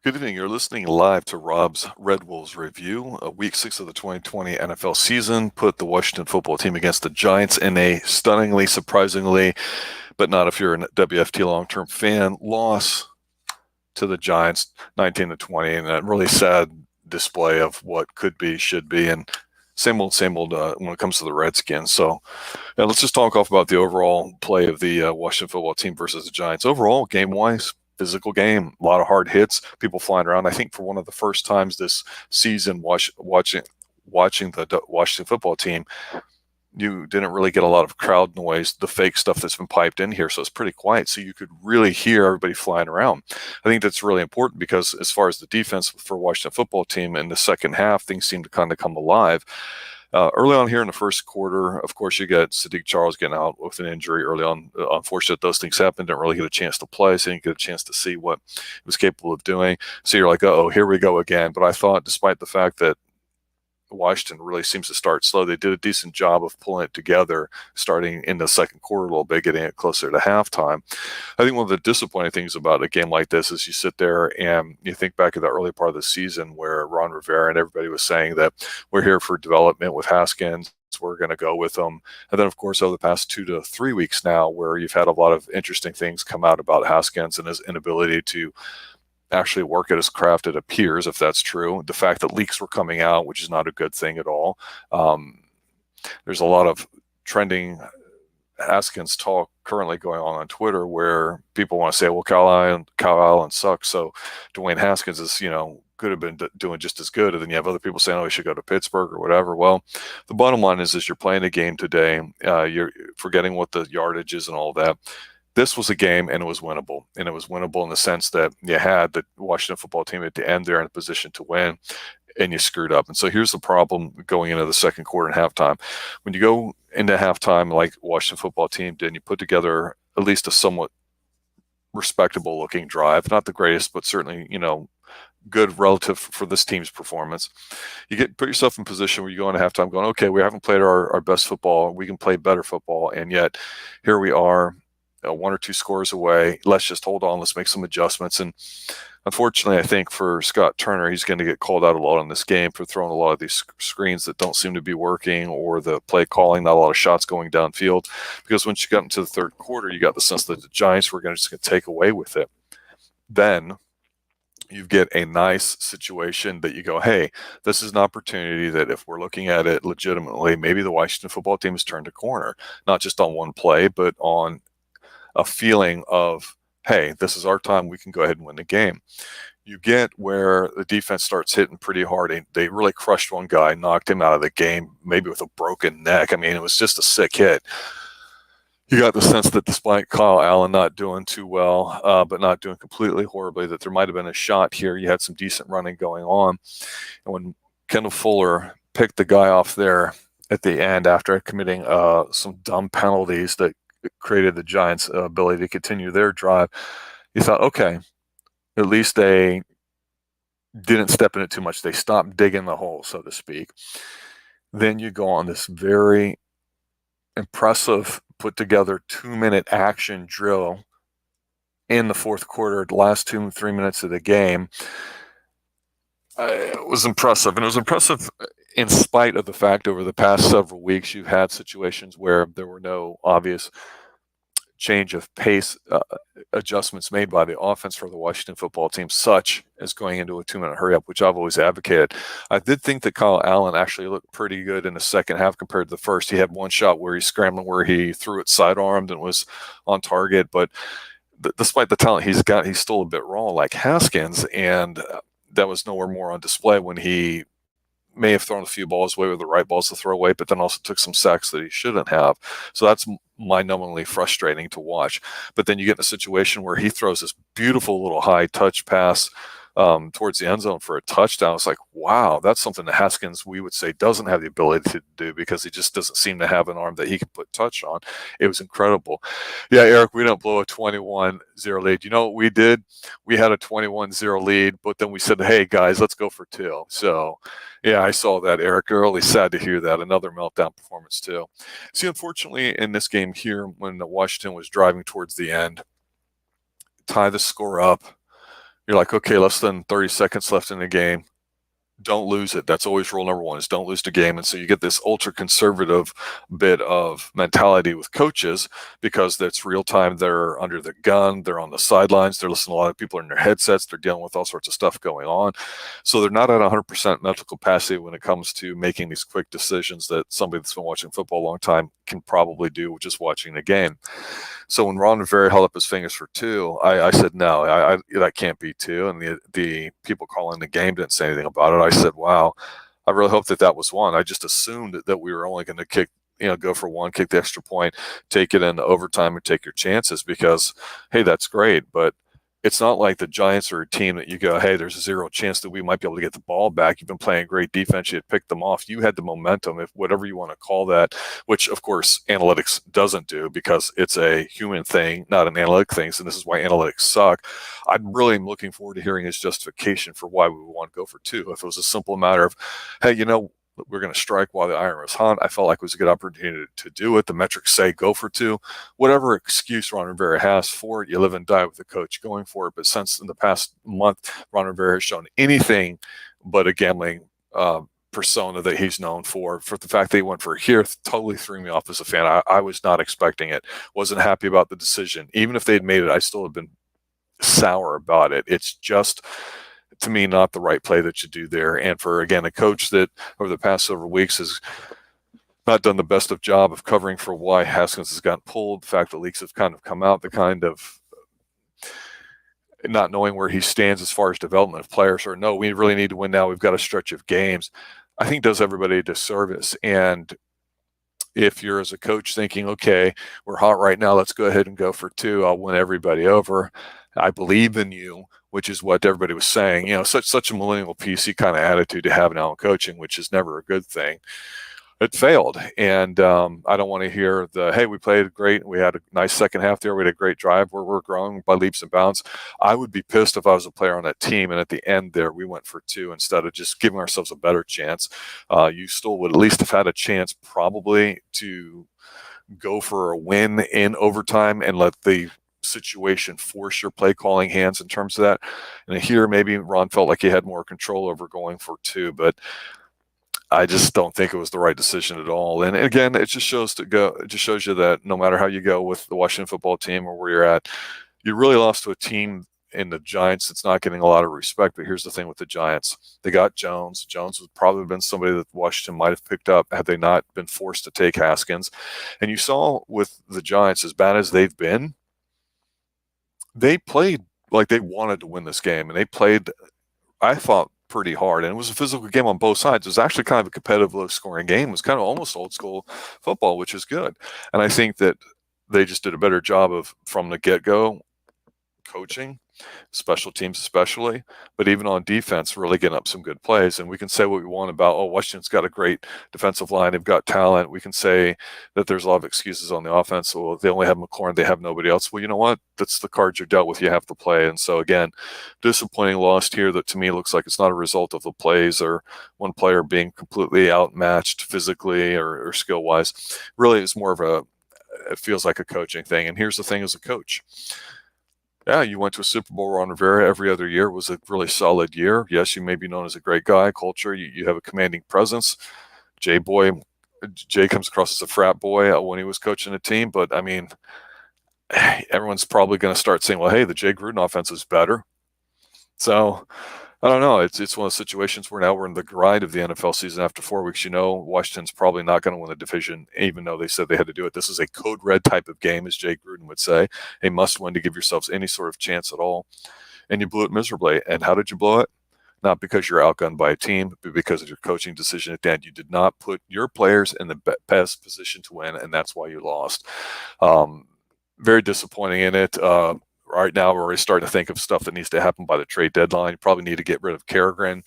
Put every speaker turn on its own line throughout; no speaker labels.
Good evening. You're listening live to Rob's Redwolves review. Week 6 of the 2020 NFL season put the Washington football team against the Giants in a stunningly, surprisingly, but not if you're a WFT long-term fan, loss to the Giants 19-20, and a really sad display of what could be, should be, and same old when it comes to the Redskins. So let's just talk off about the overall play of the Washington football team versus the Giants. Overall, game-wise, physical game, a lot of hard hits, people flying around. I think for one of the first times this season, watching the Washington football team, you didn't really get a lot of crowd noise, the fake stuff that's been piped in here. So it's pretty quiet. So you could really hear everybody flying around. I think that's really important because as far as the defense for Washington football team in the second half, things seem to kind of come alive. Early on here in the first quarter, of course, you got Sadiq Charles getting out with an injury early on. Unfortunate those things happened. Didn't really get a chance to play, so you didn't get a chance to see what he was capable of doing. So you're like, uh-oh, here we go again. But I thought, despite the fact that Washington really seems to start slow, they did a decent job of pulling it together, starting in the second quarter a little bit, getting it closer to halftime. I think one of the disappointing things about a game like this is you sit there and you think back to the early part of the season where Ron Rivera and everybody was saying that we're here for development with Haskins, we're going to go with them. And then, of course, over the past 2 to 3 weeks now, where you've had a lot of interesting things come out about Haskins and his inability to actually work at his craft, it appears, if that's true. The fact that leaks were coming out, which is not a good thing at all. There's a lot of trending Haskins talk currently going on Twitter where people want to say, well, Kyle Allen sucks, so Dwayne Haskins is, could have been doing just as good. And then you have other people saying, oh, he should go to Pittsburgh or whatever. Well, the bottom line is you're playing a game today. You're forgetting what the yardage is and all that. This was a game, and it was winnable. And it was winnable in the sense that you had the Washington football team at the end there in a position to win, and you screwed up. And so here's the problem going into the second quarter and halftime. When you go into halftime like Washington football team did, and you put together at least a somewhat respectable-looking drive, not the greatest, but certainly, good relative for this team's performance. You put yourself in a position where you go into halftime going, okay, we haven't played our best football. We can play better football. And yet here we are, 1 or 2 scores away. Let's just hold on. Let's make some adjustments. And unfortunately, I think for Scott Turner, he's going to get called out a lot in this game for throwing a lot of these screens that don't seem to be working, or the play calling, not a lot of shots going downfield. Because once you got into the third quarter, you got the sense that the Giants were just going to take away with it. Then you get a nice situation that you go, hey, this is an opportunity that if we're looking at it legitimately, maybe the Washington football team has turned a corner, not just on one play, but on a feeling of, hey, this is our time. We can go ahead and win the game. You get where the defense starts hitting pretty hard. They really crushed one guy, knocked him out of the game, maybe with a broken neck. I mean, it was just a sick hit. You got the sense that despite Kyle Allen not doing too well, but not doing completely horribly, that there might have been a shot here. You had some decent running going on. And when Kendall Fuller picked the guy off there at the end after committing some dumb penalties that created the Giants' ability to continue their drive, you thought, okay, at least they didn't step in it too much. They stopped digging the hole, so to speak. Then you go on this very impressive, put together 2-minute action drill in the fourth quarter, the last 2-3 minutes of the game. It was impressive. And it was impressive in spite of the fact over the past several weeks you've had situations where there were no obvious change of pace adjustments made by the offense for the Washington football team, such as going into a 2-minute hurry-up, which I've always advocated. I did think that Kyle Allen actually looked pretty good in the second half compared to the first. He had one shot where he's scrambling, where he threw it sidearmed and was on target, but despite the talent he's got, he's still a bit raw like Haskins, and that was nowhere more on display when he may have thrown a few balls away with the right balls to throw away, but then also took some sacks that he shouldn't have. So that's mind-numbingly frustrating to watch. But then you get in a situation where he throws this beautiful little high touch pass towards the end zone for a touchdown. It's like, wow, that's something that Haskins, we would say, doesn't have the ability to do because he just doesn't seem to have an arm that he can put touch on. It was incredible. Yeah, Eric, we don't blow a 21-0 lead. You know what we did? We had a 21-0 lead, but then we said, hey, guys, let's go for 2. So, yeah, I saw that, Eric. Really sad to hear that. Another meltdown performance, too. See, unfortunately, in this game here, when Washington was driving towards the end, tie the score up, You're like, okay, less than 30 seconds left in the game. Don't lose it. That's always rule number one, is don't lose the game. And so you get this ultra conservative bit of mentality with coaches because that's real time. They're under the gun. They're on the sidelines. They're listening to a lot of people in their headsets. They're dealing with all sorts of stuff going on. So they're not at 100% mental capacity when it comes to making these quick decisions that somebody that's been watching football a long time can probably do with just watching the game. So when Ron Rivera held up his fingers for two, I said, no, that can't be two. And the people calling the game didn't say anything about it. I said, wow, I really hope that was one. I just assumed that we were only going to go for one, kick the extra point, take it into overtime and take your chances because, hey, that's great. But it's not like the Giants are a team that you go, hey, there's a zero chance that we might be able to get the ball back. You've been playing great defense. You had picked them off. You had the momentum, if whatever you want to call that, which of course analytics doesn't do because it's a human thing, not an analytic thing. And this is why analytics suck. I'm really looking forward to hearing his justification for why we would want to go for two. If it was a simple matter of, hey, we're going to strike while the iron was hot. I felt like it was a good opportunity to do it. The metrics say go for two. Whatever excuse Ron Rivera has for it, you live and die with the coach going for it. But since in the past month, Ron Rivera has shown anything but a gambling persona that he's known for the fact that he went for here totally threw me off as a fan. I was not expecting it. Wasn't happy about the decision. Even if they'd made it, I still have been sour about it. It's just, to me, not the right play that you do there. And for, again, a coach that over the past several weeks has not done the best of job of covering for why Haskins has gotten pulled, the fact that leaks have kind of come out, the kind of not knowing where he stands as far as development of players, or no, we really need to win now. We've got a stretch of games, I think does everybody a disservice. And if you're as a coach thinking, okay, we're hot right now, let's go ahead and go for two, I'll win everybody over, I believe in you, which is what everybody was saying. Such a millennial PC kind of attitude to have now in coaching, which is never a good thing. It failed, and I don't want to hear hey, we played great, we had a nice second half there, we had a great drive where we're growing by leaps and bounds. I would be pissed if I was a player on that team and at the end there we went for two instead of just giving ourselves a better chance. You still would at least have had a chance probably to go for a win in overtime and let the situation force your play calling hands in terms of that. And here maybe Ron felt like he had more control over going for two, but I just don't think it was the right decision at all. And again, it just shows you that no matter how you go with the Washington football team or where you're at, you really lost to a team in the Giants that's not getting a lot of respect. But here's the thing with the Giants. They got Jones. Jones would probably have been somebody that Washington might have picked up had they not been forced to take Haskins. And you saw with the Giants, as bad as they've been, they played like they wanted to win this game. And they played, I thought, pretty hard, and it was a physical game on both sides. It was actually kind of a competitive, low-scoring game. It was kind of almost old-school football, which is good. And I think that they just did a better job of, from the get-go, coaching, special teams especially, but even on defense, really getting up some good plays. And we can say what we want about, Washington's got a great defensive line, they've got talent. We can say that there's a lot of excuses on the offense. Well, they only have McLaurin, they have nobody else. Well, you know what? That's the cards you're dealt with. You have to play. And so, again, disappointing loss here that to me looks like it's not a result of the plays or one player being completely outmatched physically or skill-wise. Really, it's more of it feels like a coaching thing. And here's the thing as a coach. Yeah, you went to a Super Bowl. Ron Rivera every other year was a really solid year. Yes, you may be known as a great guy, culture. You have a commanding presence. Jay comes across as a frat boy when he was coaching a team, but I mean, everyone's probably going to start saying, well, hey, the Jay Gruden offense is better. So I don't know. It's one of those situations where now we're in the grind of the NFL season after 4 weeks. Washington's probably not going to win the division, even though they said they had to do it. This is a code red type of game, as Jay Gruden would say, a must win to give yourselves any sort of chance at all. And you blew it miserably. And how did you blow it? Not because you're outgunned by a team, but because of your coaching decision at the end. You did not put your players in the best position to win, and that's why you lost. Very disappointing in it. Right now, we're already starting to think of stuff that needs to happen by the trade deadline. You probably need to get rid of Kerrigan,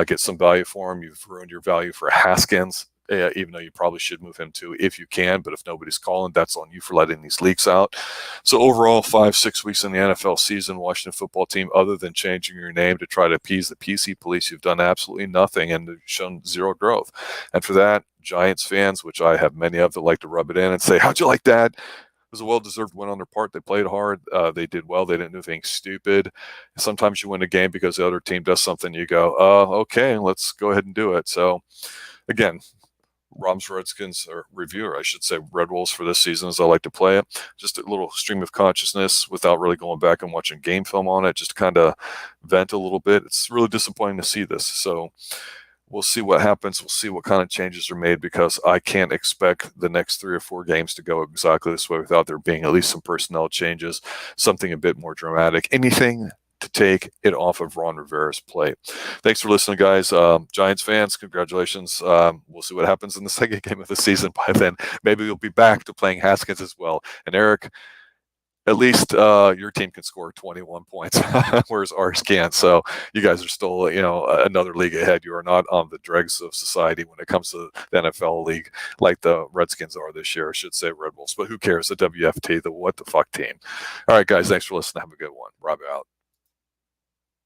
get some value for him. You've ruined your value for Haskins, even though you probably should move him too if you can. But if nobody's calling, that's on you for letting these leaks out. So overall, 5-6 weeks in the NFL season, Washington football team, other than changing your name to try to appease the PC police, you've done absolutely nothing and shown zero growth. And for that, Giants fans, which I have many of that like to rub it in and say, how'd you like that? was a well-deserved win on their part. They played hard. They did well. They didn't do anything stupid. Sometimes you win a game because the other team does something. You go, okay, let's go ahead and do it. So, again, Rob's Redskins, or reviewer, I should say, Redwolves for this season, as I like to play it. Just a little stream of consciousness without really going back and watching game film on it, just kind of vent a little bit. It's really disappointing to see this. So we'll see what happens. We'll see what kind of changes are made, because I can't expect the next 3 or 4 games to go exactly this way without there being at least some personnel changes, something a bit more dramatic, anything to take it off of Ron Rivera's plate. Thanks for listening, guys. Giants fans, congratulations. We'll see what happens in the second game of the season. By then, maybe we'll be back to playing Haskins as well. And Eric, at least your team can score 21 points, whereas ours can't. So you guys are still, another league ahead. You are not on the dregs of society when it comes to the NFL league like the Redskins are this year. I should say Red Wolves, but who cares? The WFT, the what the fuck team. All right, guys, thanks for listening. Have a good one. Rob out.